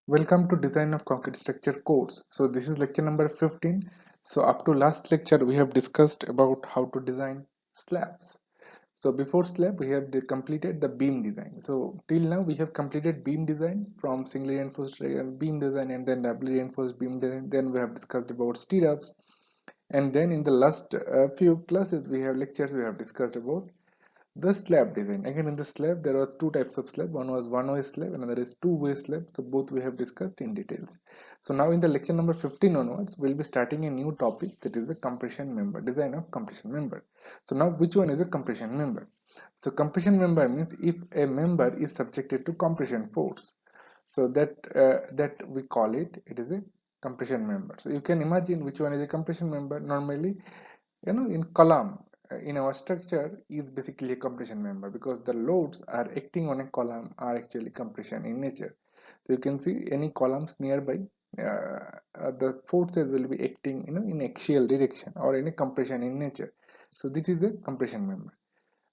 Welcome to Design of Concrete Structure course. So this is lecture number 15. So up to last lecture we have discussed about how to design slabs. So before slab we have completed the beam design. So till now we have completed beam design from single reinforced beam design and then doubly reinforced beam design. Then we have discussed about stirrups, and then in the last few classes we have lectures we have discussed about the slab design. Again, in the slab there are two types of slab. One was one-way slab, another is two-way slab. So both we have discussed in details. So now in the lecture number 15 onwards, we'll be starting a new topic, that is the compression member, design of compression member. So now which one is a compression member? So compression member means if a member is subjected to compression force. So that we call it is a compression member. So you can imagine which one is a compression member. Normally, in column in our structure is basically a compression member, because the loads are acting on a column are actually compression in nature. So you can see any columns nearby, the forces will be acting in axial direction or in a compression in nature. So this is a compression member.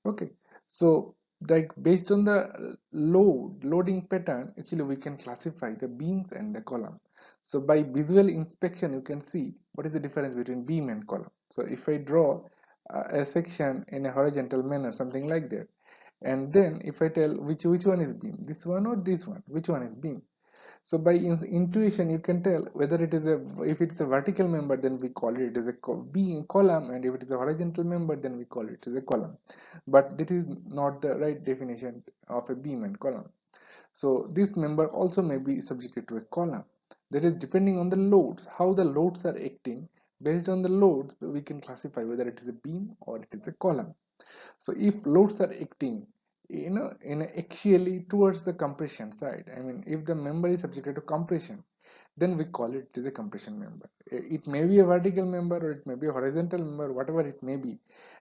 Okay, so like based on the loading pattern, actually we can classify the beams and the column. So by visual inspection you can see what is the difference between beam and column. So if I draw a section in a horizontal manner, something like that, and then if I tell which one is beam, this one or this one, which one is beam. So by intuition you can tell whether it is a, if it's a vertical member then we call it as a beam column, and if it is a horizontal member then we call it as a column. But this is not the right definition of a beam and column. So this member also may be subjected to a column. That is depending on the loads, how the loads are acting. Based on the loads we can classify whether it is a beam or it is a column. So if loads are acting in axially towards the compression side, I mean if the member is subjected to compression, then we call it as a compression member. It may be a vertical member or it may be a horizontal member, whatever it may be,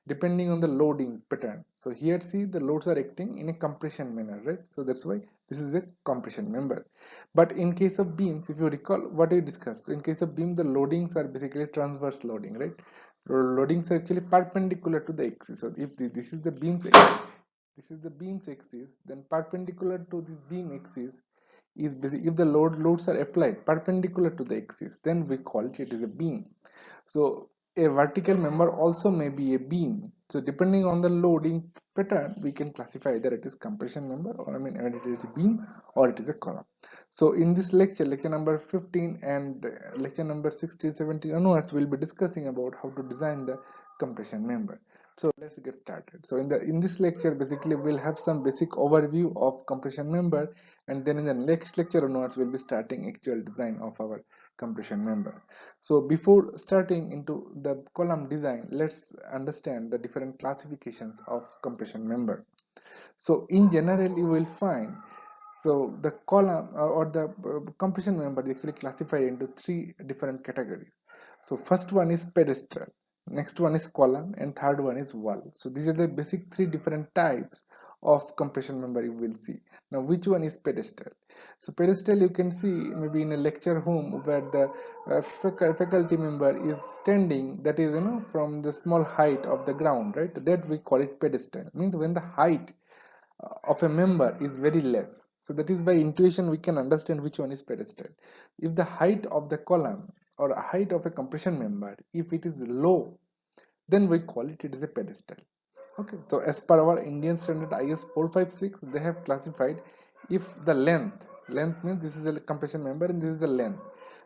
depending on the loading pattern. So here see the loads are acting in a compression manner, right? So that's why this is a compression member. But in case of beams, if you recall what we discussed, in case of beam the loadings are basically transverse loading, right? Loadings are actually perpendicular to the axis. So if this is the beam's axis, this is the beam's axis, then perpendicular to this beam axis is basically, if the loads are applied perpendicular to the axis, then we call it as a beam. So a vertical member also may be a beam. So depending on the loading pattern, we can classify either it is compression member, or I mean it is a beam or it is a column. So in this lecture, lecture number 15 and lecture number 16, 17 onwards, we'll be discussing about how to design the compression member. So let's get started. So in this lecture, basically we'll have some basic overview of compression member, and then in the next lecture onwards, we'll be starting actual design of our compression member. So before starting into the column design, let's understand the different classifications of compression member. So in general you will find, so the column or the compression member is actually classified into three different categories. So first one is pedestal, next one is column, and third one is wall. So these are the basic three different types of compression member you will see. Now which one is pedestal? So pedestal you can see maybe in a lecture room where the faculty member is standing, that is from the small height of the ground, right? That we call it pedestal. Means when the height of a member is very less. So that is by intuition we can understand which one is pedestal. If the height of the column or a height of a compression member, if it is low, then we call it is a pedestal. Okay, so as per our Indian standard IS 456, they have classified if the length means this is a compression member and this is the length.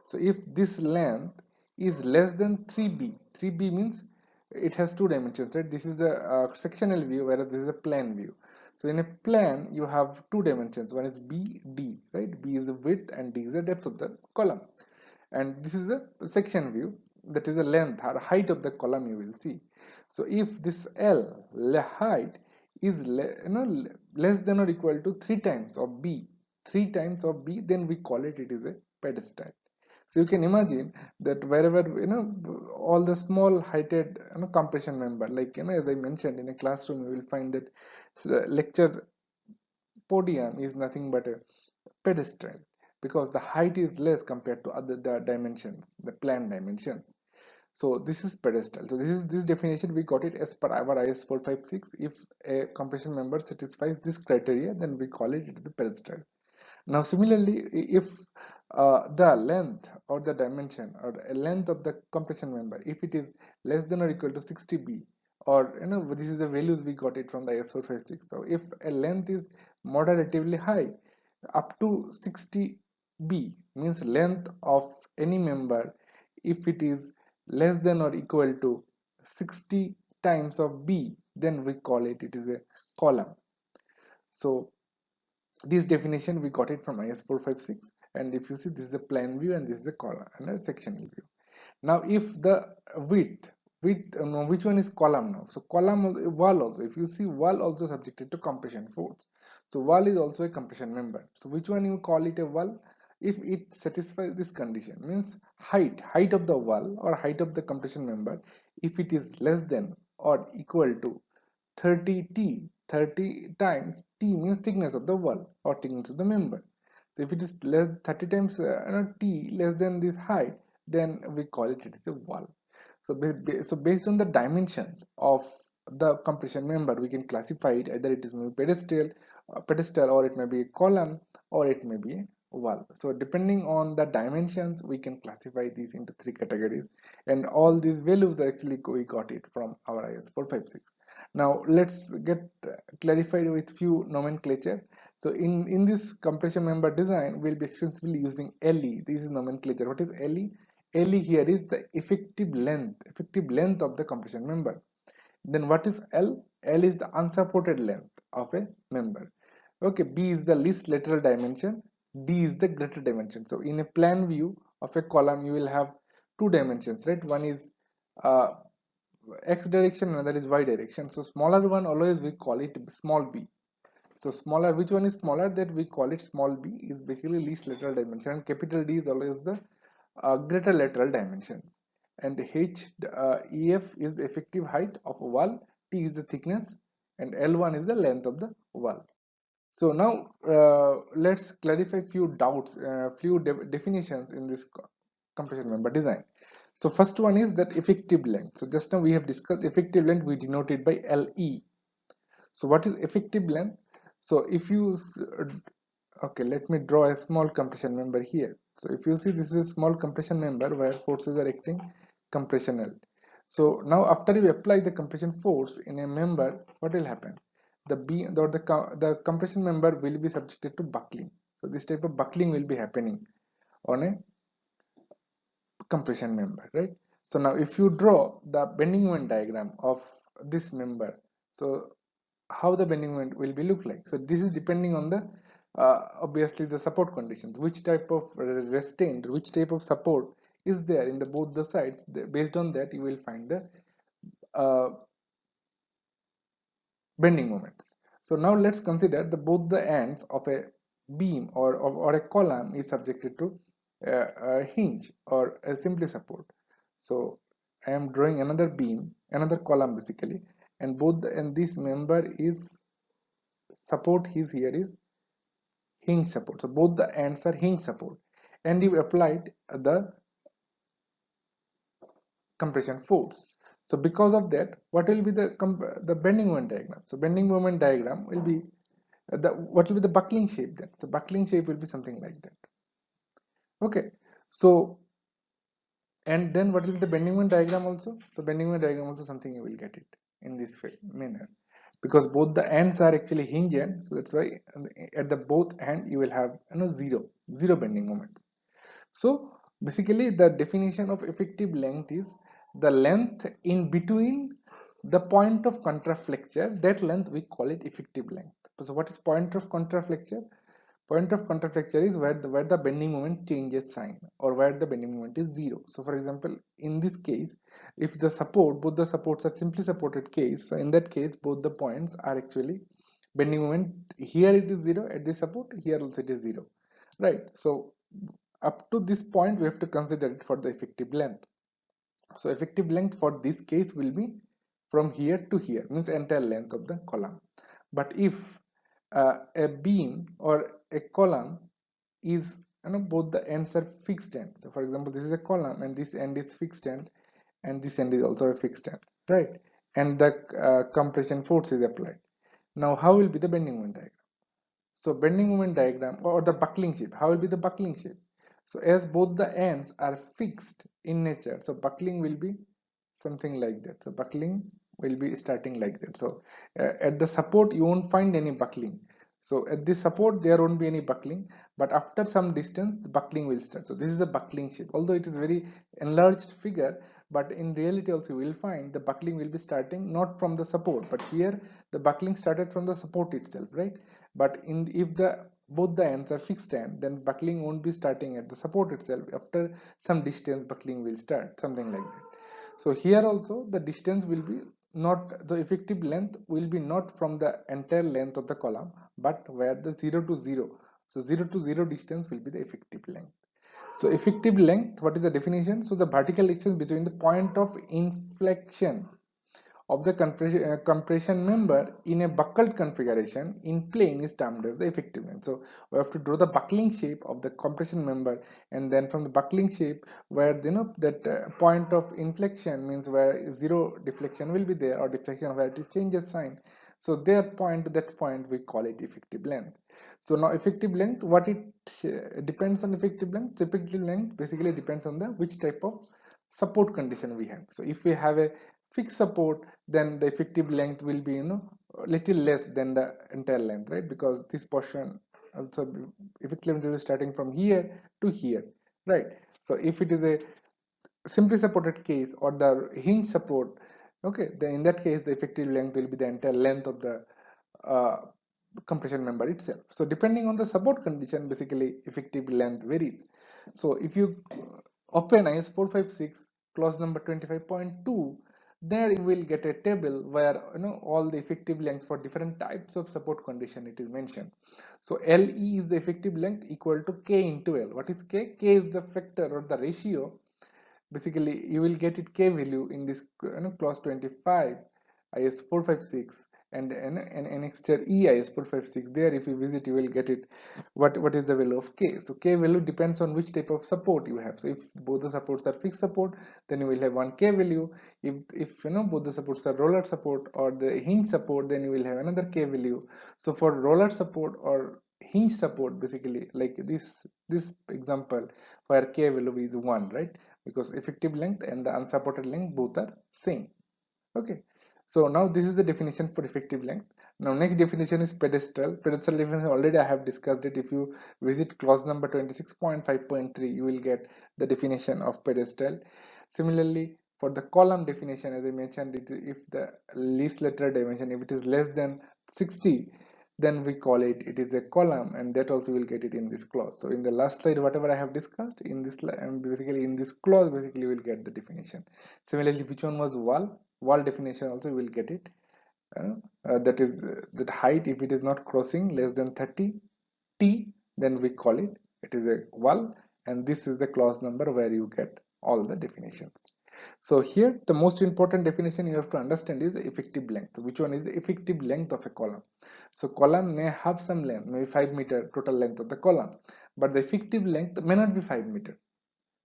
So if this length is less than 3b, 3b means it has two dimensions, right? This is the sectional view, whereas this is a plan view. So in a plan you have two dimensions, one is b, d, right? B is the width and d is the depth of the column, and this is a section view, that is the length or height of the column you will see. So if this height is less than or equal to 3 times of b, then we call it is a pedestal. So you can imagine that wherever all the small heighted compression member, like as I mentioned, in a classroom you will find that lecture podium is nothing but a pedestal, because the height is less compared to other the dimensions, the plan dimensions. So this is pedestal. So this definition we got it as per our IS 456. If a compression member satisfies this criteria, then we call it is a pedestal. Now similarly, if the length or the dimension or a length of the compression member, if it is less than or equal to 60b, or this is the values we got it from the IS-456. So if a length is moderatively high, up to 60b means length of any member, if it is less than or equal to 60 times of b, then we call it is a column. So this definition we got it from IS-456, and if you see, this is a plan view and this is a column and a sectional view. Now if the width no, which one is column now? So column, wall also, if you see, wall also subjected to compression force. So wall is also a compression member. So which one you call it a wall? If it satisfies this condition, means height of the wall or height of the compression member, if it is less than or equal to 30t, 30 times t means thickness of the wall or thickness of the member. So if it is less 30 times t less than this height, then we call it is a wall. So, so based on the dimensions of the compression member, we can classify it either it is maybe pedestal, or it may be a column, or it may be a wall. So depending on the dimensions, we can classify these into three categories, and all these values are actually we got it from our IS-456. Now let's get clarified with few nomenclature. So in this compression member design, we'll be extensively using LE. This is nomenclature. What is LE? LE here is the effective length of the compression member. Then what is L? L is the unsupported length of a member. Okay, B is the least lateral dimension, D is the greater dimension. So in a plan view of a column, you will have two dimensions, right? One is uh, x direction, another is y direction. So smaller one, always we call it small b. So smaller, which one is smaller, that we call it small b, is basically least lateral dimension, and capital D is always the greater lateral dimensions. And EF is the effective height of a wall, T is the thickness, and L1 is the length of the wall. So now let's clarify few doubts, few definitions in this compression member design. So first one is that effective length. So just now we have discussed effective length, we denote it by LE. So what is effective length? So if you okay, let me draw a small compression member here. So if you see, this is a small compression member where forces are acting compressional. So now after you apply the compression force in a member, what will happen? The beam or the compression member will be subjected to buckling. So this type of buckling will be happening on a compression member, right? So now if you draw the bending moment diagram of this member, so how the bending moment will be look like? So this is depending on the obviously the support conditions, which type of restraint, which type of support is there in the both the sides. Based on that, you will find the uh, bending moments. So now let's consider the both the ends of a beam or a column is subjected to a hinge or a simply support. So I am drawing another beam, another column basically, and and this member is support is here is hinge support. So both the ends are hinge support, and you applied the compression force. So because of that, what will be the bending moment diagram? So bending moment diagram will be what will be the buckling shape then? So buckling shape will be something like that. Okay, so and then what will be the bending moment diagram also? So bending moment diagram also something you will get it in this manner, because both the ends are actually hinge ends. So that's why at the both end you will have zero bending moments. So basically the definition of effective length is the length in between the point of contraflexure. That length we call it effective length. So what is point of contraflexure? Point of contraflexure is where the bending moment changes sign, or where the bending moment is zero. So for example, in this case, if the support, both the supports are simply supported case, so in that case both the points are actually bending moment. Here it is zero at this support, here also it is zero, right? So up to this point we have to consider it for the effective length. So effective length for this case will be from here to here, means entire length of the column. But if a beam or a column is, both the ends are fixed ends. So for example, this is a column and this end is fixed end, and this end is also a fixed end, right? And the compression force is applied. Now how will be the bending moment diagram? So bending moment diagram or the buckling shape, how will be the buckling shape? So as both the ends are fixed in nature, so buckling will be something like that. So buckling will be starting like that. So at the support you won't find any buckling. So at this support there won't be any buckling, but after some distance the buckling will start. So this is a buckling shape. Although it is very enlarged figure, but in reality also you will find the buckling will be starting not from the support, but here the buckling started from the support itself, right? But in if the both the ends are fixed end, then buckling won't be starting at the support itself. After some distance buckling will start, something like that. So here also the distance will be not, the effective length will be not from the entire length of the column, but where the 0 to 0. So 0 to 0 distance will be the effective length. So effective length, what is the definition? So the vertical distance between the point of inflection of the compression member in a buckled configuration in plane is termed as the effective length. So we have to draw the buckling shape of the compression member, and then from the buckling shape where that point of inflection means where zero deflection will be there, or deflection where it is changes sign. So that point we call it effective length. So now effective length, what it depends on effective length. Effective length basically depends on the which type of support condition we have. So if we have a fixed support, then the effective length will be a little less than the entire length, right? Because this portion also effective length is starting from here to here, right? So if it is a simply supported case or the hinge support, okay, then in that case the effective length will be the entire length of the uh, compression member itself. So depending on the support condition, basically effective length varies. So if you open IS 456 clause number 25.2, there you will get a table where all the effective lengths for different types of support condition it is mentioned. So LE is the effective length equal to K into L. What is K? K is the factor or the ratio. Basically you will get it K value in this clause 25 IS 456 and annexure EIS 456. There if you visit you will get it what is the value of K. So K value depends on which type of support you have. So if both the supports are fixed support, then you will have one K value. If both the supports are roller support or the hinge support, then you will have another K value. So for roller support or hinge support, basically like this example where K value is 1, right? Because effective length and the unsupported length both are same. Okay, so now this is the definition for effective length. Now next definition is pedestal definition. Already I have discussed it. If you visit clause number 26.5.3, you will get the definition of pedestal. Similarly, for the column definition, as I mentioned, if the least lateral dimension, if it is less than 60, then we call it is a column, and that also will get it in this clause. So in the last slide, whatever I have discussed in this, basically in this clause, basically we will get the definition. Similarly, which one was wall definition, also we will get it. That is that height, if it is not crossing less than 30 t, then we call it is a wall. And this is the clause number where you get all the definitions. So here the most important definition you have to understand is the effective length. Which one is the effective length of a column? So column may have some length, maybe 5 meter total length of the column, but the effective length may not be 5 meter.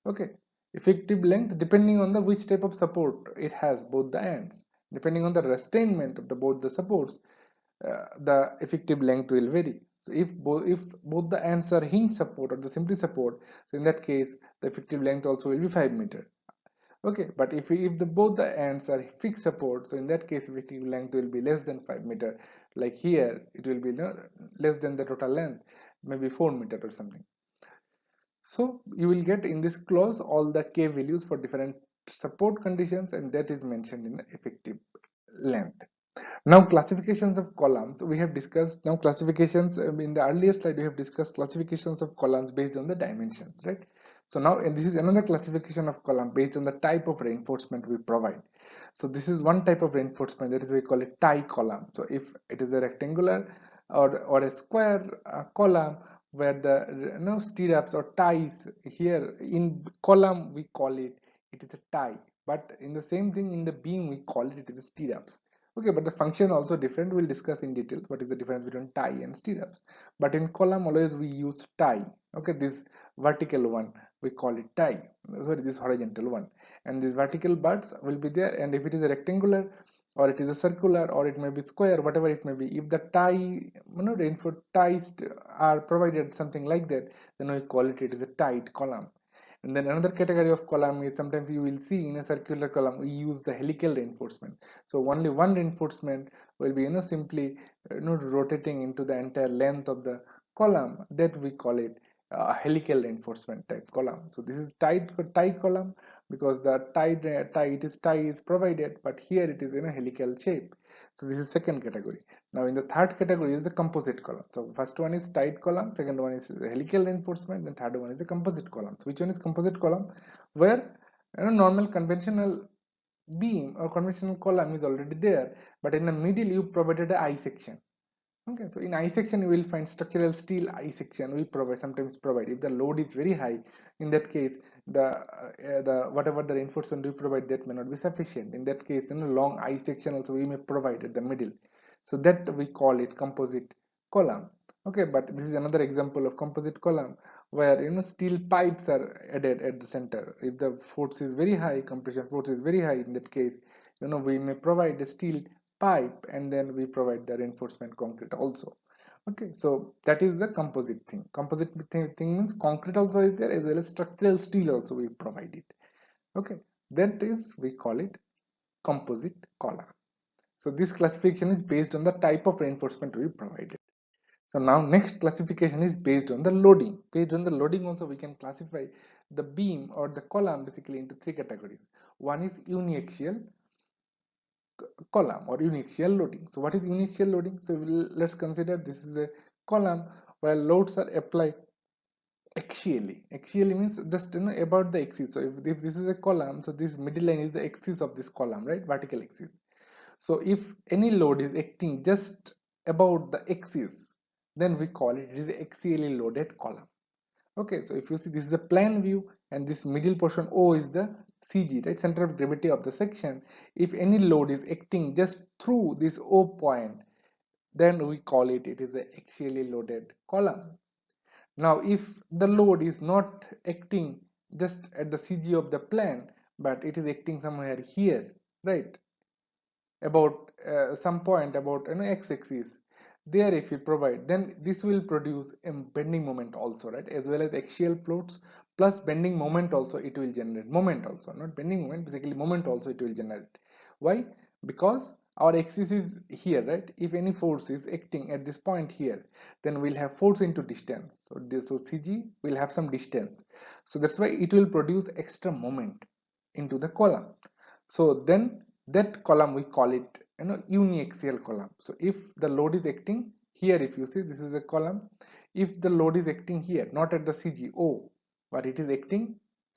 Okay, effective length depending on the which type of support it has, both the ends. Depending on the restrainment of the both the supports, the effective length will vary. So if both the ends are hinge support or the simply support, so in that case the effective length also will be 5 meter. Okay, but if both the ends are fixed support, so in that case effective length will be less than 5 meter. Like here it will be less than the total length, maybe 4 meter or something. So you will get in this clause all the K values for different support conditions, and that is mentioned in the effective length. Now classifications of columns we have discussed. Now classifications, in the earlier slide we have discussed classifications of columns based on the dimensions, right? So now, and this is another classification of column based on the type of reinforcement we provide. So this is one type of reinforcement, that is we call it tie column. So if it is a rectangular or a square column where the stirrups or ties, here in column we call it is a tie, but in the same thing in the beam we call it is a stirrups. Okay, but the function also different. We'll discuss in details what is the difference between tie and stirrups. But in column always we use tie. Okay, this vertical one we call it tie. Sorry, this horizontal one, and these vertical bars will be there. And if it is a rectangular or it is a circular, or it may be square, whatever it may be. If the reinforced ties are provided something like that, then we call it is a tied column. And then another category of column is, sometimes you will see in a circular column we use the helical reinforcement. So only one reinforcement will be simply rotating into the entire length of the column, that we call it a helical reinforcement type column. So this is tie column, because the tie is provided, but here it is in a helical shape. So this is second category. Now in the third category is the composite column. So first one is tied column, second one is helical reinforcement, and third one is a composite column. So which one is composite column? Where normal conventional beam or conventional column is already there, but in the middle you provided a I section. Okay, so in I section you will find structural steel I section we sometimes provide. If the load is very high, in that case the whatever the reinforcement we provide, that may not be sufficient. In that case, long I section also we may provide at the middle. So that we call it composite column. Okay, but this is another example of composite column, where steel pipes are added at the center. If the force is very high, compression force is very high, in that case we may provide a steel pipe, and then we provide the reinforcement concrete also. Okay, so that is the composite thing. Composite thing means concrete also is there, as well as structural steel also we provide it. Okay, that is, we call it composite column. So this classification is based on the type of reinforcement we provided. So now next classification is based on the loading. Based on the loading also we can classify the beam or the column basically into three categories. One is uniaxial column or uniaxial loading. So what is uniaxial loading? So let's consider this is a column where loads are applied axially. Axially means just about the axis. So if this is a column, so this middle line is the axis of this column, right? Vertical axis. So if any load is acting just about the axis, then we call it is axially loaded column. Okay, so if you see, this is a plan view, and this middle portion O is the CG, right, center of gravity of the section. If any load is acting just through this O point, then we call it is a axially loaded column. Now if the load is not acting just at the CG of the plane, but it is acting somewhere here, right, about some point about x-axis, there if you provide, then this will produce a bending moment also, right, as well as axial floats plus bending moment also it will generate. Moment also, not bending moment, basically moment also it will generate. Why? Because our axis is here, right? If any force is acting at this point here, then we'll have force into distance. So CG will have some distance, so that's why it will produce extra moment into the column. So then that column we call it uniaxial column. So if the load is acting here, if you see this is a column, if the load is acting here, not at the CG O, but it is acting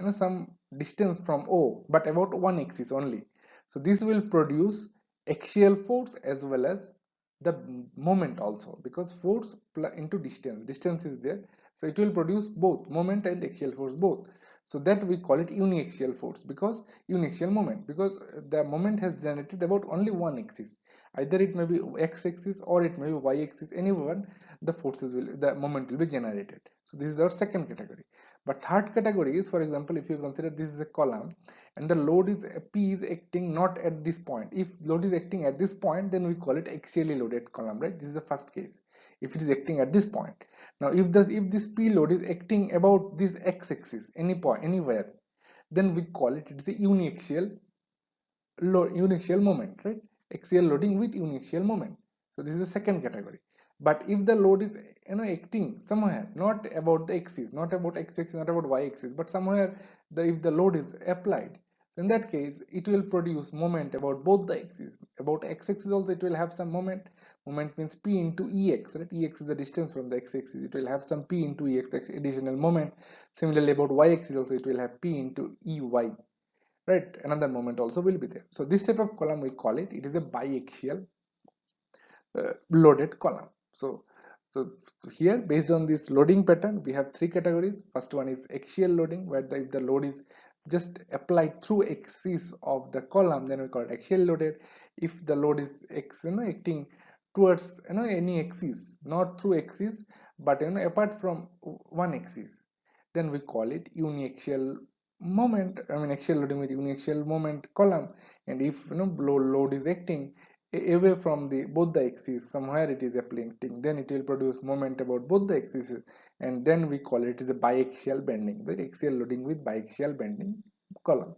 some distance from O, but about one axis only, so this will produce axial force as well as the moment also, because force into distance is there, so it will produce both moment and axial force both. So that we call it uniaxial force, because uniaxial moment, because the moment has generated about only one axis, either it may be x-axis or it may be y-axis, anyone the moment will be generated. So this is our second category. But third category is, for example, if you consider this is a column and the load is P is acting not at this point. If load is acting at this point, then we call it axially loaded column, right? This is the first case, if it is acting at this point. Now if this P load is acting about this x-axis, any point, anywhere, then we call it is a uniaxial moment, right? Axial loading with uniaxial moment. So this is the second category. But if the load is acting somewhere, not about the axis, not about x-axis, not about y-axis, but somewhere if the load is applied, so in that case it will produce moment about both the axes. About x-axis also it will have some moment. Moment means p into ex, right? Ex is the distance from the x-axis, it will have some p into ex additional moment. Similarly about y-axis also it will have p into ey, right? Another moment also will be there. So this type of column we call it is a biaxial loaded column. So here, based on this loading pattern, we have three categories. First one is axial loading, where if the load is just applied through axis of the column, then we call it axial loaded. If the load is acting towards any axis, not through axis, but apart from one axis, then we call it uniaxial moment, I mean axial loading with uniaxial moment column, and if load is acting away from the both the axes, somewhere it is acting, then it will produce moment about both the axes, and then we call it is a biaxial bending, the axial loading with biaxial bending column.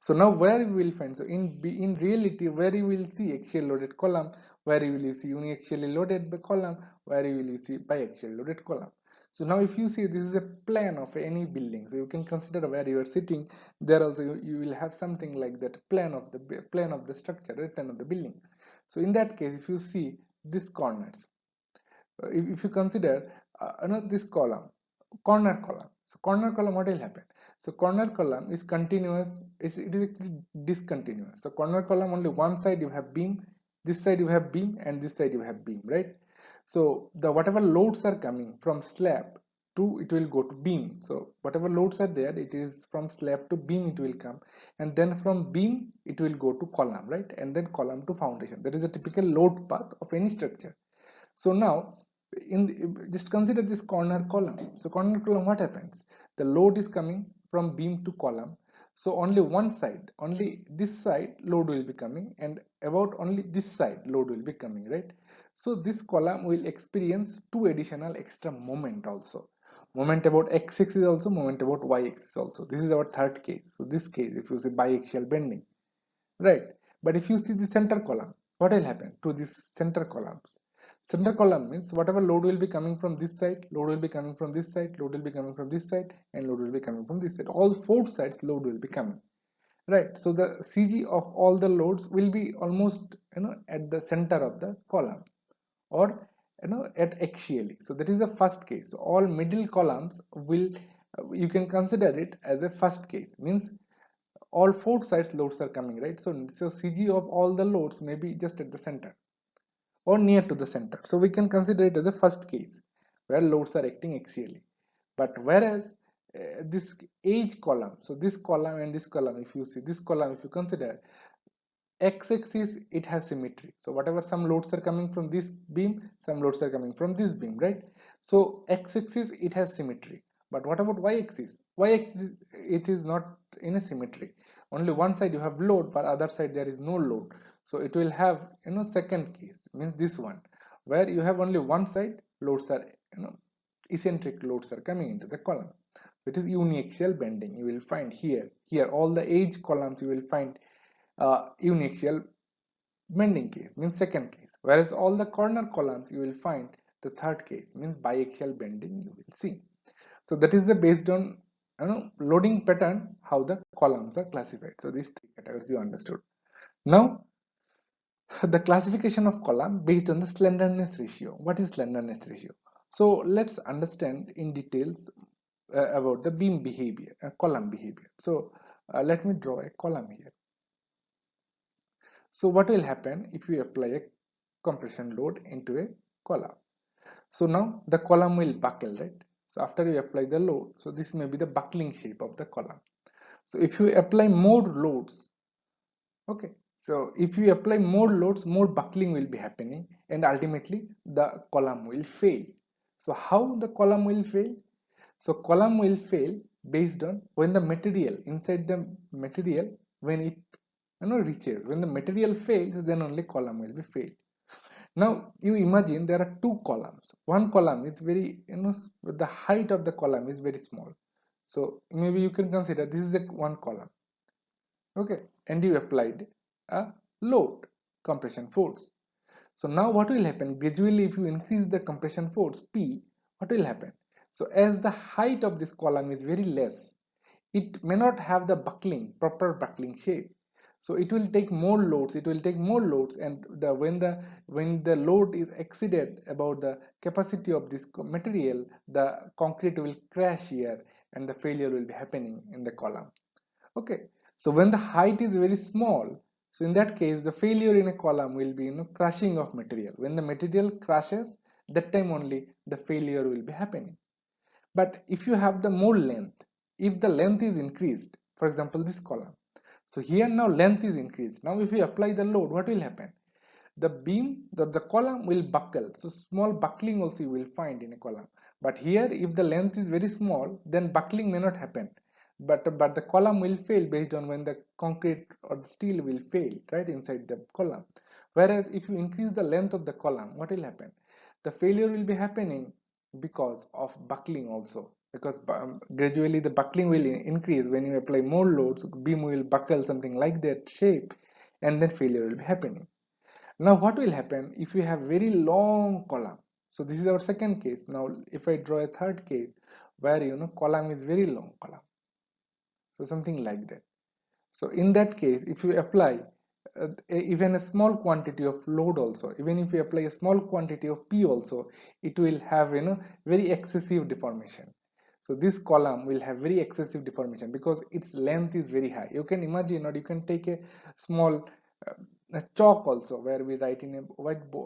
So now where you will find, so in reality, where you will see axial loaded column, where you will see uniaxially loaded column, where you will see biaxial loaded column. So now if you see, this is a plan of any building, so you can consider where you are sitting, there also you will have something like that plan of the structure, right, plan of the building. So in that case, if you see these corners, if you consider this column, corner column, so corner column, what will happen? So corner column is continuous, it is actually discontinuous. So corner column, only one side you have beam, this side you have beam, and this side you have beam, right? So the whatever loads are coming from slab to, it will go to beam. So whatever loads are there, it is from slab to beam it will come, and then from beam it will go to column, right, and then column to foundation. That is a typical load path of any structure. So now just consider this corner column. So corner column, what happens? The load is coming from beam to column. So only one side, only this side load will be coming, and about only this side load will be coming, right? So this column will experience two additional extra moment also. Moment about x-axis also, moment about y-axis also. This is our third case. So this case, if you say biaxial bending, right? But if you see the center column, what will happen to these center columns? Center column means whatever load will be coming from this side, load will be coming from this side, load will be coming from this side, and load will be coming from this side. All four sides load will be coming, right? So the CG of all the loads will be almost at the center of the column, or at axially. So that is the first case. So all middle columns will, you can consider it as a first case, means all four sides loads are coming, right? So CG of all the loads may be just at the center or near to the center. So we can consider it as a first case where loads are acting axially. But whereas this edge column, so this column and this column, if you see this column, if you consider x-axis, it has symmetry. So whatever some loads are coming from this beam, some loads are coming from this beam, right? So x-axis, it has symmetry. But what about y-axis? Y-axis, it is not in a symmetry. Only one side you have load, but other side there is no load. So it will have second case, means this one, where you have only one side loads are eccentric loads are coming into the column. So it is uniaxial bending. You will find here all the edge columns you will find uniaxial bending case, means second case, whereas all the corner columns you will find the third case, means biaxial bending you will see. So that is the based on loading pattern, how the columns are classified. So these three categories you understood. Now the classification of column based on the slenderness ratio. What is slenderness ratio? So let's understand in details about the beam behavior, column behavior. So let me draw a column here. So what will happen if you apply a compression load into a column? So now the column will buckle, right? So after you apply the load, so this may be the buckling shape of the column. So if you apply more loads, okay, so if you apply more loads, more buckling will be happening, and ultimately the column will fail. So how the column will fail? So column will fail based on when the material inside the material, when it reaches, when the material fails, then only column will be failed. Now you imagine there are two columns. One column is very, the height of the column is very small. So maybe you can consider this is a one column, okay, and you applied a load, compression force. So now what will happen? Gradually, if you increase the compression force P, what will happen? So as the height of this column is very less, it may not have the buckling, proper buckling shape. So it will take more loads, and when the load is exceeded about the capacity of this material, the concrete will crash here and the failure will be happening in the column. Okay, so when the height is very small, so in that case the failure in a column will be crushing of material. When the material crashes, that time only the failure will be happening. But if you have the more length, if the length is increased, for example this column, so here now length is increased. Now if you apply the load, what will happen? The beam, the column will buckle. So small buckling also you will find in a column. But here if the length is very small, then buckling may not happen. but the column will fail based on when the concrete or the steel will fail right inside the column. Whereas if you increase the length of the column, what will happen? The failure will be happening because of buckling also, because gradually the buckling will increase when you apply more loads, beam will buckle something like that shape, and then failure will be happening. Now what will happen if you have very long column? So this is our second case. Now if I draw a third case where column is very long column, so something like that. So in that case, if you apply even a small quantity of load also, even if you apply a small quantity of P also, it will have very excessive deformation. So this column will have very excessive deformation because its length is very high. You can imagine, or you can take a small a chalk also, where we write in a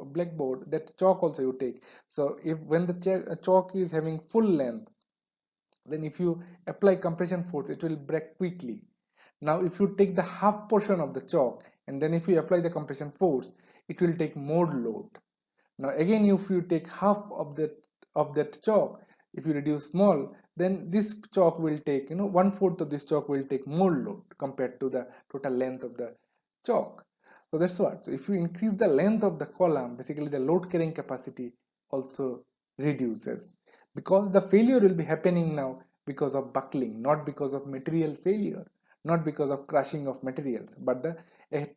blackboard, that chalk also you take. So if when the chalk is having full length, then if you apply compression force, it will break quickly. Now if you take the half portion of the chalk and then if you apply the compression force, it will take more load. Now again, if you take half of that chalk, if you reduce small, then this chalk will take, 1/4 of this chalk will take more load compared to the total length of the chalk. So that's what. So if you increase the length of the column, basically the load carrying capacity also reduces, because the failure will be happening now because of buckling, not because of material failure, not because of crushing of materials, but the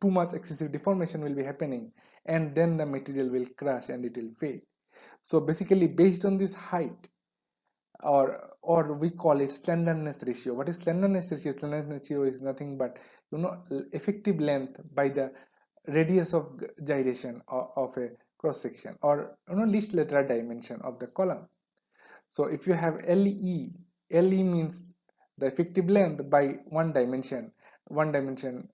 too much excessive deformation will be happening, and then the material will crash and it will fail. So basically based on this height, or we call it slenderness ratio. What is slenderness ratio? Slenderness ratio is nothing but effective length by the radius of gyration of a cross section, or least lateral dimension of the column. So if you have LE means the effective length by one dimension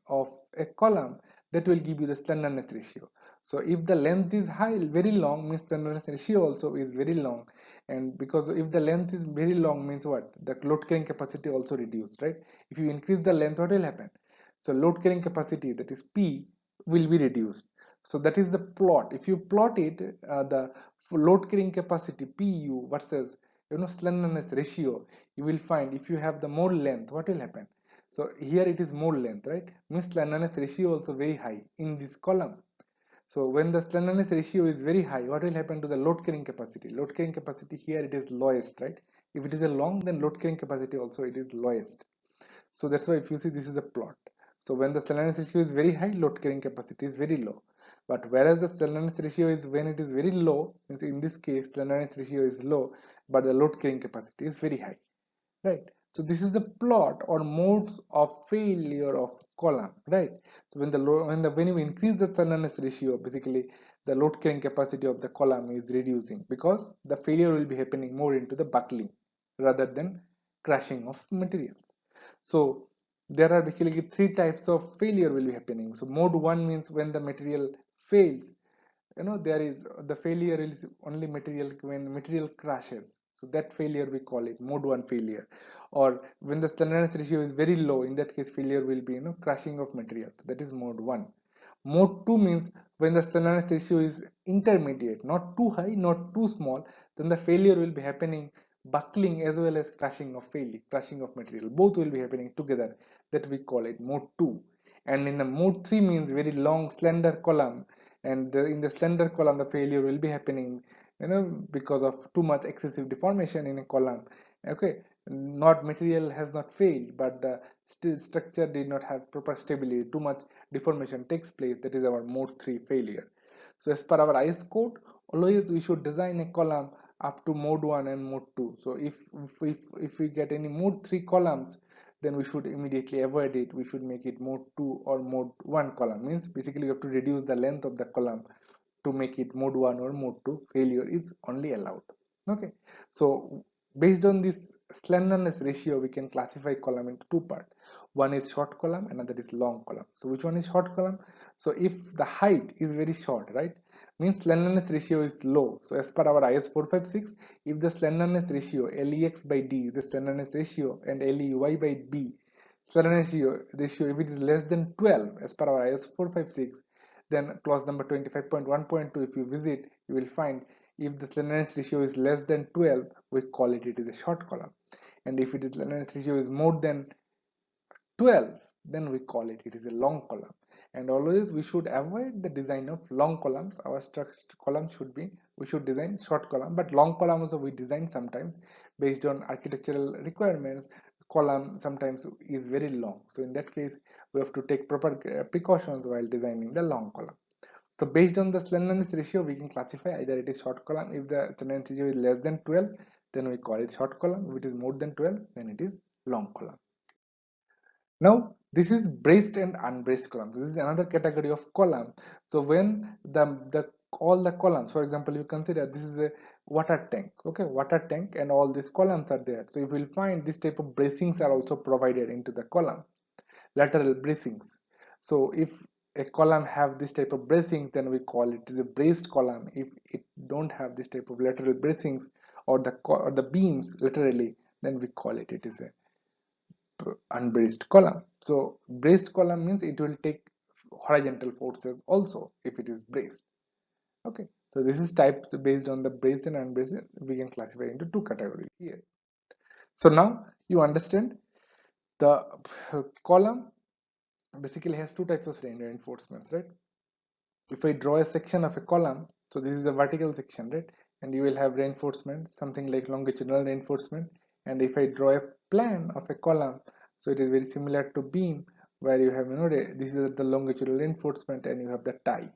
of a column, that will give you the slenderness ratio. So if the length is high, very long, means slenderness ratio also is very long. And because if the length is very long, means what? The load carrying capacity also reduced, right? If you increase the length, what will happen? So load carrying capacity, that is P, will be reduced. So that is the plot. If you plot it, the load carrying capacity PU versus slenderness ratio, you will find if you have the more length, what will happen? So here it is more length, right? Means slenderness ratio also very high in this column. So when the slenderness ratio is very high, what will happen to the load carrying capacity? Load carrying capacity here, it is lowest, right? If it is a long, then load carrying capacity also it is lowest. So that's why if you see, this is a plot. So when the slenderness ratio is very high, load carrying capacity is very low. But whereas the slenderness ratio is, when it is very low, means in this case slenderness ratio is low, but the load carrying capacity is very high, right? So this is the plot or modes of failure of column, right? So when you increase the slenderness ratio, basically the load carrying capacity of the column is reducing, because the failure will be happening more into the buckling rather than crashing of materials. So there are basically three types of failure will be happening. So mode 1 means when the material fails, there is the failure is only material when material crashes. So that failure we call it mode 1 failure. Or when the slenderness ratio is very low, in that case failure will be crushing of material. So that is mode 1. Mode 2 means when the slenderness ratio is intermediate, not too high, not too small, then the failure will be happening buckling as well as crushing of material. Both will be happening together. That we call it mode 2. And in the mode 3 means very long slender column, and in the slender column the failure will be happening because of too much excessive deformation in a column. Okay, not material has not failed, but the structure did not have proper stability, too much deformation takes place. That is our mode 3 failure. So as per our IS code, always we should design a column up to mode 1 and mode 2. So if we get any mode 3 columns, then we should immediately avoid it. We should make it mode 2 or mode 1 column. Means basically we have to reduce the length of the column to make it mode 1 or mode 2. Failure is only allowed. Okay, so based on this slenderness ratio, we can classify column into two parts. One is short column, another is long column. So which one is short column? So if the height is very short, right, means slenderness ratio is low. So as per our IS 456, if the slenderness ratio LEX by D is the slenderness ratio and LEY by B slenderness ratio, if it is less than 12 as per our IS 456, then clause number 25.1.2, if you visit, you will find if the slenderness ratio is less than 12, we call it is a short column. and if it is length ratio is more than 12, then we call it is a long column. And always we should avoid the design of long columns. Our structure column should be, we should design short column, but long column also we design sometimes based on architectural requirements. Column sometimes is very long, so in that case we have to take proper precautions while designing the long column. So based on the slenderness ratio, we can classify either it is short column. If the slenderness ratio is less than 12, then we call it short column. If it is more than 12, then it is long column. Now this is braced and unbraced columns. This is another category of column. So when the all the columns, for example, you consider this is a water tank, okay, water tank, and all these columns are there. So you will find this type of bracings are also provided into the column, lateral bracings. So if a column have this type of bracing, then we call it is a braced column. If it don't have this type of lateral bracings or the beams laterally, then we call it is a unbraced column. So braced column means it will take horizontal forces also if it is braced. Okay, so this is types based on the braced and unbraced. We can classify into two categories here. So now you understand the column basically has two types of reinforcements, right? If I draw a section of a column, so this is a vertical section, right? And you will have reinforcement, something like longitudinal reinforcement. And if I draw a plan of a column, so it is very similar to beam, where you have, this is the longitudinal reinforcement and you have the tie.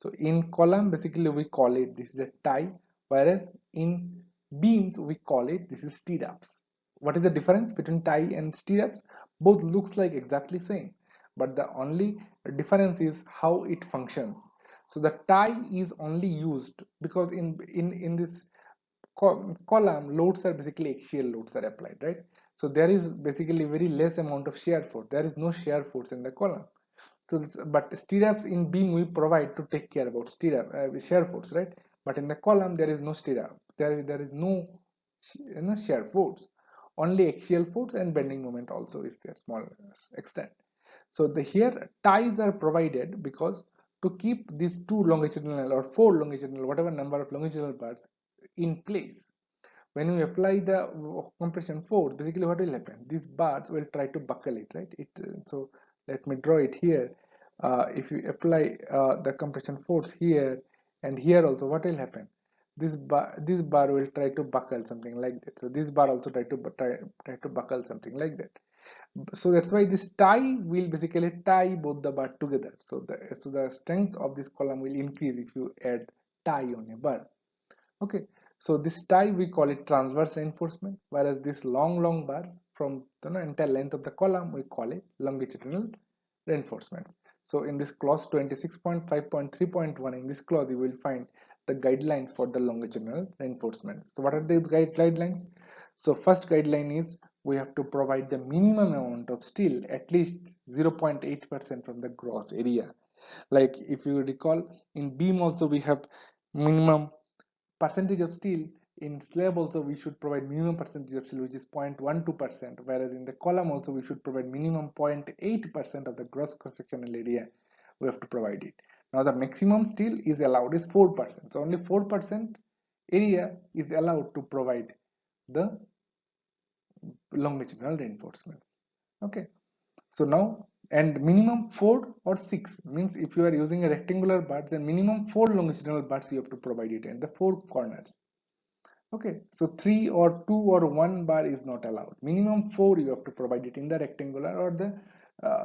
So in column, basically we call it this is a tie, whereas in beams we call it this is stirrups. What is the difference between tie and stirrups? Both looks like exactly same, but the only difference is how it functions. So the tie is only used because in this column, loads are basically axial loads are applied, right? So there is basically very less amount of shear force. There is no shear force in the column. So but stirrups in beam we provide to take care about stirrup shear force, right? But in the column there is no stirrup. There is no shear force. Only axial force and bending moment also is there, small extent. So the here ties are provided because to keep these two longitudinal or four longitudinal, whatever number of longitudinal bars in place. When you apply the compression force, basically what will happen? These bars will try to buckle it, right? So let me draw it here. If you apply the compression force here and here also, what will happen? This bar will try to buckle something like that. So this bar also try to buckle something like that. So that's why this tie will basically tie both the bar together. So the strength of this column will increase if you add tie on a bar. Okay, so this tie we call it transverse reinforcement, whereas this long bars from the entire length of the column we call it longitudinal reinforcements. So in this clause 26.5.3.1, in this clause you will find the guidelines for the longitudinal reinforcement. So what are the guidelines? So first guideline is we have to provide the minimum amount of steel, at least 0.8% from the gross area. Like if you recall, in beam also we have minimum percentage of steel. In slab also we should provide minimum percentage of steel, which is 0.12%, whereas in the column also we should provide minimum 0.8% of the gross cross-sectional area. We have to provide it. Now the maximum steel is allowed is 4%, so only 4% area is allowed to provide the longitudinal reinforcements. Okay, so now, and minimum 4 or 6 means if you are using a rectangular bar, then minimum 4 longitudinal bars you have to provide it in the 4 corners. Okay, so 3 or 2 or 1 bar is not allowed. Minimum 4 you have to provide it in the rectangular or the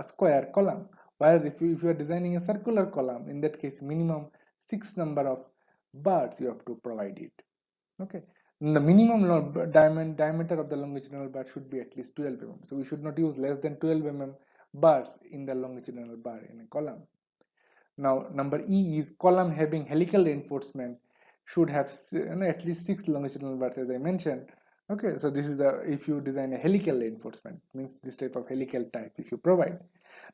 square column. Whereas if you are designing a circular column, in that case minimum 6 number of bars you have to provide it. Okay, and the minimum diameter of the longitudinal bar should be at least 12 mm. So we should not use less than 12 mm bars in the longitudinal bar in a column. Now number E is column having helical reinforcement should have at least 6 longitudinal bars, as I mentioned. Okay, so this is if you design a helical reinforcement, means this type of helical type if you provide.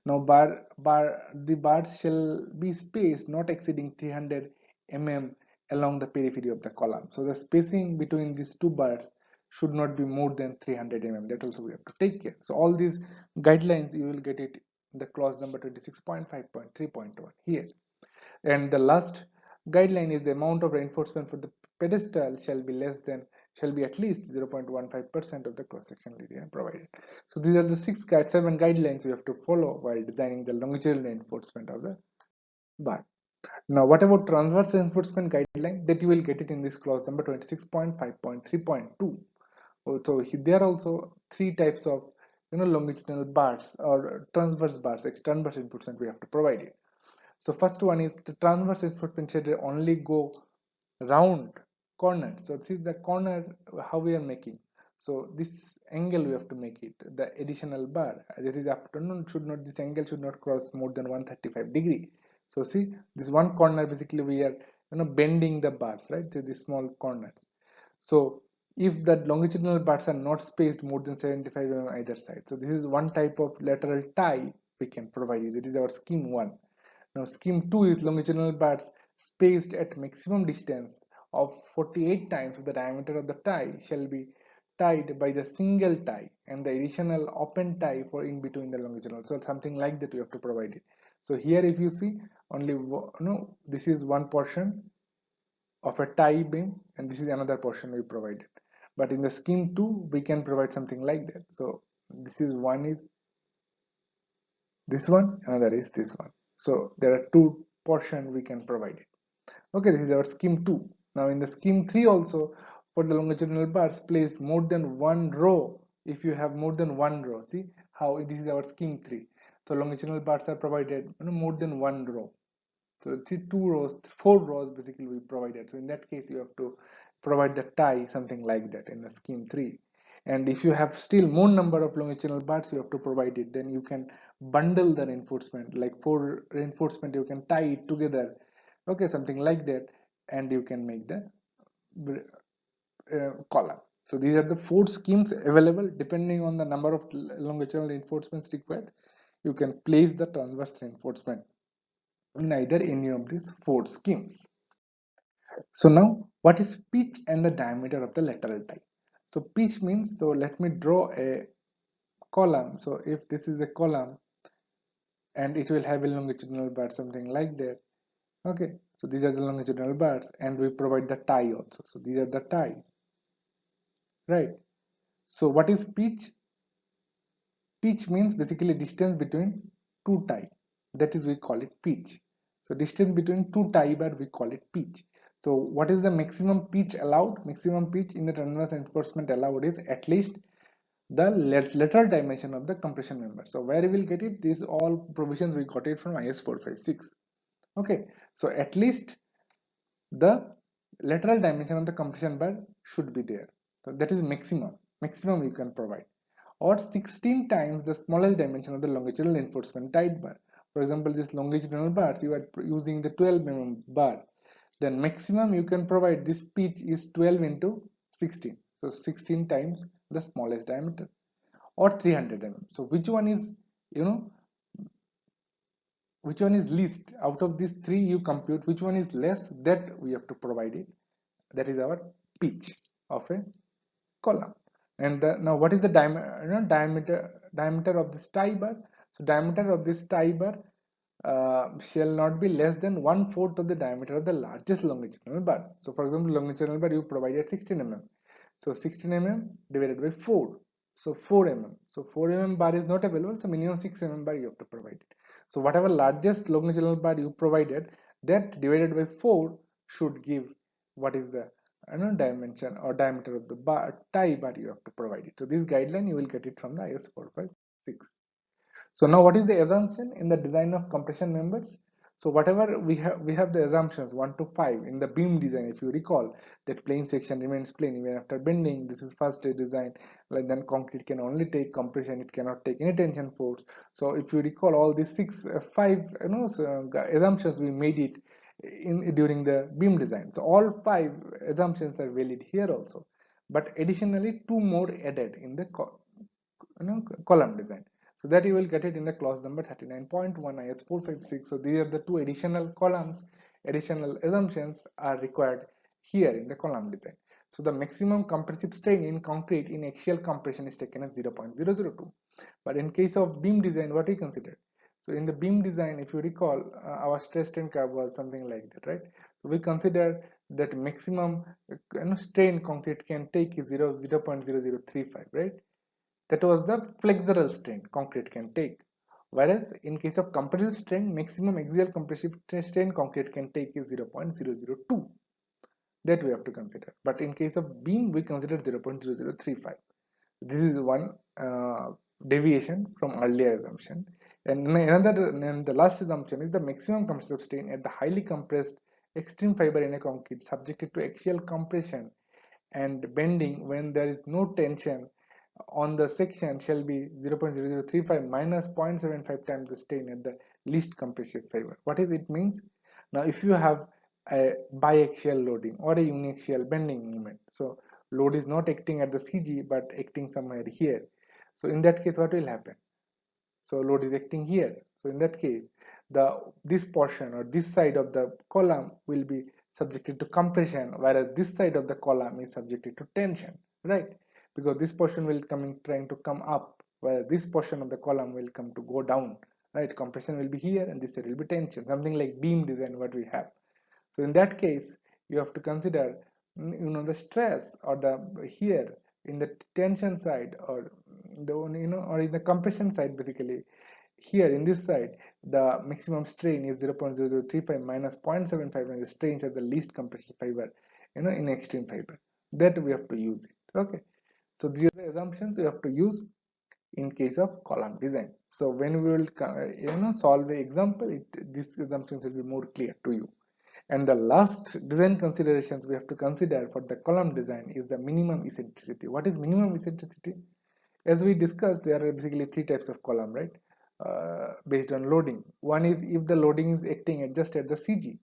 Now the bars shall be spaced not exceeding 300 mm along the periphery of the column. So the spacing between these two bars should not be more than 300 mm. That also we have to take care. So all these guidelines you will get it in the clause number 26.5.3.1 here. And the last guideline is the amount of reinforcement for the pedestal shall be less than shall be at least 0.15% of the cross-sectional area provided. So these are the 7 guidelines we have to follow while designing the longitudinal reinforcement of the bar. Now, what about transverse reinforcement guideline? That you will get it in this clause number 26.5.3.2. So there are also three types of longitudinal bars or transverse bars, transverse reinforcement we have to provide it. So first one is the transverse reinforcement should only go round corner. So this is the corner how we are making. So this angle we have to make it the additional bar. That is afternoon should not this angle should not cross more than 135 degree. So see this one corner basically we are bending the bars, right? So these small corners. So if the longitudinal bars are not spaced more than 75 mm either side. So this is one type of lateral tie we can provide you. That is our scheme 1. Now scheme 2 is longitudinal bars spaced at maximum distance of 48 times the diameter of the tie shall be tied by the single tie and the additional open tie for in between the longitudinal. So something like that we have to provide it. So here if you see only this is one portion of a tie beam and this is another portion we provided, but in the scheme 2 we can provide something like that. So this is one is this one, another is this one. So there are two portions we can provide it. Okay, this is our scheme 2. Now in the scheme 3 also, for the longitudinal bars placed more than one row, if you have more than one row, see how this is our scheme 3. So longitudinal bars are provided more than one row. So see 2 rows, 4 rows basically we provided. So in that case you have to provide the tie something like that in the scheme 3. And if you have still more number of longitudinal bars you have to provide it, then you can bundle the reinforcement, like 4 reinforcement you can tie it together, okay, something like that, and you can make the column. So these are the 4 schemes available. Depending on the number of longitudinal reinforcements required, you can place the transverse reinforcement in either any of these 4 schemes. So now what is pitch and the diameter of the lateral tie? So pitch means, so let me draw a column. So if this is a column and it will have a longitudinal bar something like that, okay, so these are the longitudinal bars and we provide the tie also. So these are the ties, right? So what is pitch? Pitch means basically distance between two tie, that is we call it pitch. So distance between two tie bar we call it pitch. So what is the maximum pitch allowed? Maximum pitch in the transverse reinforcement allowed is at least the lateral dimension of the compression member. So where we will get it? These all provisions we got it from IS 456. Okay, so at least the lateral dimension of the compression bar should be there. So that is maximum you can provide, or 16 times the smallest dimension of the longitudinal reinforcement tied bar. For example, this longitudinal bars you are using the 12 mm bar, then maximum you can provide this pitch is 12 into 16, so 16 times the smallest diameter, or 300 mm. So which one is which one is least out of these three? You compute which one is less, that we have to provide it. That is our pitch of a column. And now what is the diameter of this tie bar? So diameter of this tie bar shall not be less than 1/4 of the diameter of the largest longitudinal bar. So for example, longitudinal bar you provided 16 mm. So 16 mm divided by 4. So 4 mm. So 4 mm bar is not available. So minimum 6 mm bar you have to provide it. So whatever largest longitudinal bar you provided, that divided by 4 should give what is the dimension or diameter of the bar tie bar you have to provide it. So this guideline you will get it from the IS 456. So now what is the assumption in the design of compression members? So whatever we have the assumptions 1 to 5 in the beam design. If you recall that plane section remains plane even after bending, this is first stage design. Like then concrete can only take compression, it cannot take any tension force. So if you recall all these 5 assumptions we made it in during the beam design. So all 5 assumptions are valid here also, but additionally 2 more added in the column design. So that you will get it in the clause number 39.1 IS 456. So these are the 2 additional columns, additional assumptions are required here in the column design. So the maximum compressive strain in concrete in axial compression is taken as 0.002. But in case of beam design, what we consider? So in the beam design, if you recall, our stress strain curve was something like that, right? So we consider that maximum strain concrete can take is 0.0035, right? That was the flexural strain concrete can take. Whereas in case of compressive strain, maximum axial compressive strain concrete can take is 0.002. That we have to consider. But in case of beam, we consider 0.0035. This is one deviation from earlier assumption. And the last assumption is the maximum compressive strain at the highly compressed extreme fiber in a concrete subjected to axial compression and bending when there is no tension on the section shall be 0.0035 minus 0.75 times the strain at the least compressive fiber. What is it means? Now if you have a biaxial loading or a uniaxial bending moment, so load is not acting at the CG but acting somewhere here, so in that case what will happen? So load is acting here, so in that case this portion or this side of the column will be subjected to compression, whereas this side of the column is subjected to tension, right? Because this portion will trying to come up, while this portion of the column will come to go down, right? Compression will be here and this side will be tension, something like beam design what we have. So in that case you have to consider the stress or the here in the tension side or the or in the compression side. Basically here in this side the maximum strain is 0.0035 minus 0.75 and the strains at the least compressive fiber in extreme fiber, that we have to use it. Okay, so these are the assumptions we have to use in case of column design. So when we will solve an example, these assumptions will be more clear to you. And the last design considerations we have to consider for the column design is the minimum eccentricity. What is minimum eccentricity? As we discussed, there are basically three types of column, right? Based on loading. One is if the loading is acting at just at the CG.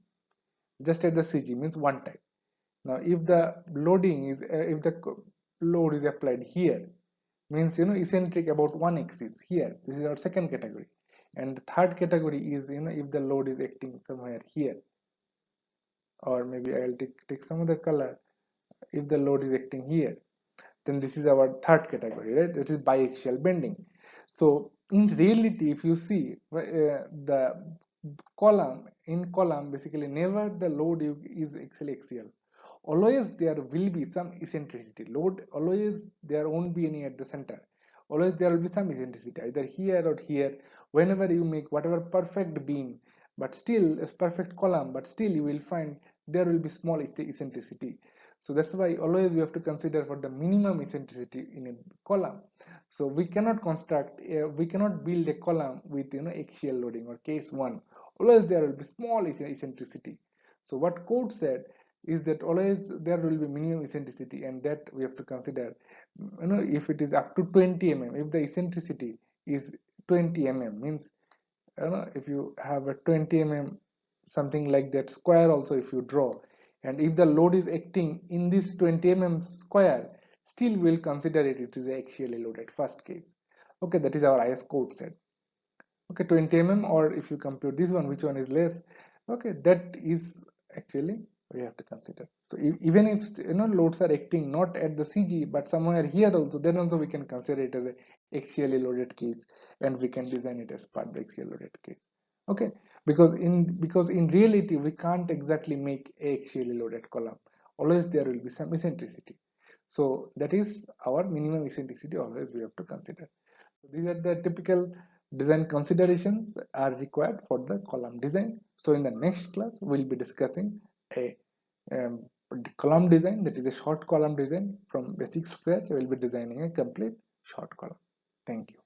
Just at the CG means one type. Now, if the loading is if the load is applied here, means eccentric about one axis here. This is our second category. And the third category is if the load is acting somewhere here, or maybe I'll take some other color. If the load is acting here, then this is our third category, right? It is biaxial bending. So in reality, if you see the column basically never the load is actually axial. Always there will be some eccentricity. Load always there won't be any at the center. Always there will be some eccentricity either here or here. Whenever you make whatever perfect beam, but still a perfect column, but still you will find there will be small eccentricity. So that's why always we have to consider for the minimum eccentricity in a column. So we cannot we cannot build a column with axial loading or case 1. Always there will be small eccentricity. So what code said is that always there will be minimum eccentricity, and that we have to consider if it is up to 20 mm, if the eccentricity is 20 mm, means if you have a 20 mm something like that square also if you draw, and if the load is acting in this 20 mm square, still we'll consider it is axially loaded first case. Okay, that is our IS code set. Okay, 20 mm, or if you compute this one, which one is less? Okay, that is actually we have to consider. So even if loads are acting not at the CG but somewhere here also, then also we can consider it as a axially loaded case, and we can design it as part of the axial loaded case. Okay, because in reality we can't exactly make a axially loaded column. Always there will be some eccentricity. So that is our minimum eccentricity always we have to consider. So these are the typical design considerations are required for the column design. So in the next class we'll be discussing a um, column design, that is a short column design from basic scratch. We'll be designing a complete short column. Thank you.